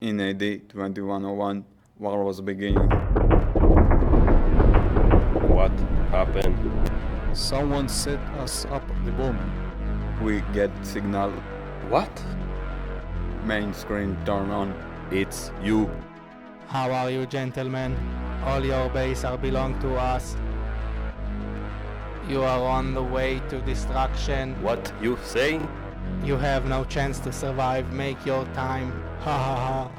In AD 2101, war was beginning. What happened? Someone set us up the bomb. We get signal, What? main screen turn on. It's you. How are you, gentlemen? All your base are belong to us. You are on the way to destruction. What you saying? You have no chance to survive. Make your time. Ha ha ha.